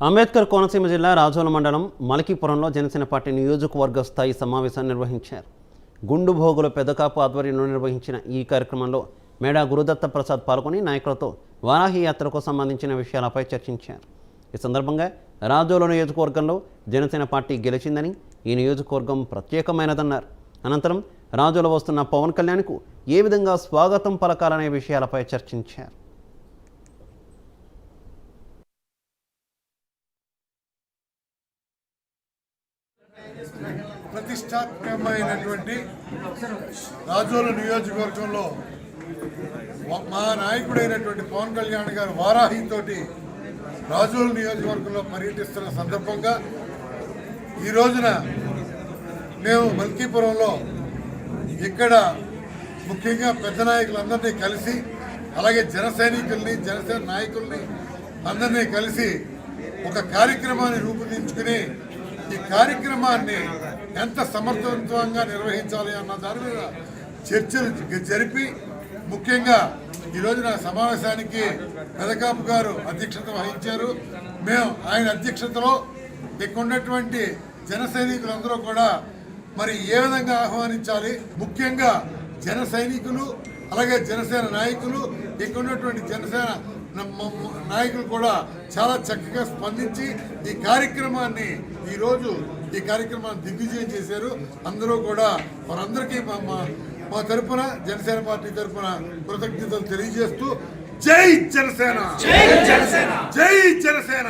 అంబేద్కర్ కోనసీమ జిల్లా రాజోల మండలం మలకీపురంలో జనసేన పార్టీ నియోజకవర్గ స్థాయి సమావేశాన్ని నిర్వహించారు. గుండుభోగుల పెదకాపు ఆధ్వర్యంలో నిర్వహించిన ఈ కార్యక్రమంలో మేడా గురుదత్త ప్రసాద్ పాల్గొని నాయకులతో వారాహి యాత్రకు సంబంధించిన విషయాలపై చర్చించారు. ఈ సందర్భంగా రాజోల నియోజకవర్గంలో జనసేన పార్టీ గెలిచిందని, ఈ నియోజకవర్గం ప్రత్యేకమైనదన్నారు. అనంతరం రాజోల వస్తున్న పవన్ కళ్యాణ్కు ఏ విధంగా స్వాగతం పలకాలనే విషయాలపై చర్చించారు. ప్రతిష్టాత్మకమైనటువంటి రాజోల నియోజకవర్గంలో మా నాయకుడైనటువంటి పవన్ కళ్యాణ్ గారు వారాహితోటి రాజోల నియోజకవర్గంలో పర్యటిస్తున్న సందర్భంగా ఈ రోజున మేము మల్కీపురంలో ఇక్కడ ముఖ్యంగా పెద్ద నాయకులందరినీ కలిసి, అలాగే జన సైనికుల్ని, జనసేన నాయకుల్ని అందరినీ కలిసి ఒక కార్యక్రమాన్ని రూపొందించుకుని ఈ కార్యక్రమాన్ని ఎంత సమర్థవంతంగా నిర్వహించాలి అన్న దాని మీద చర్చలు జరిపి, ముఖ్యంగా ఈ రోజున సమావేశానికి పెదకాపు గారు అధ్యక్షత వహించారు. మేము ఆయన అధ్యక్షతలో ఇక్కడ ఉన్నటువంటి జన సైనికులందరూ కూడా మరి ఏ విధంగా ఆహ్వానించాలి, ముఖ్యంగా జన సైనికులు అలాగే జనసేన నాయకులు, ఇక్కడ ఉన్నటువంటి జనసేన నాయకులు కూడా చాలా చక్కగా స్పందించి ఈ కార్యక్రమాన్ని దిగ్విజయం చేశారు. అందరూ కూడా వారందరికీ మా తరఫున, జనసేన పార్టీ తరఫున కృతజ్ఞతలు తెలియజేస్తూ జై జనసేన, జై జనసేన, జై జనసేన.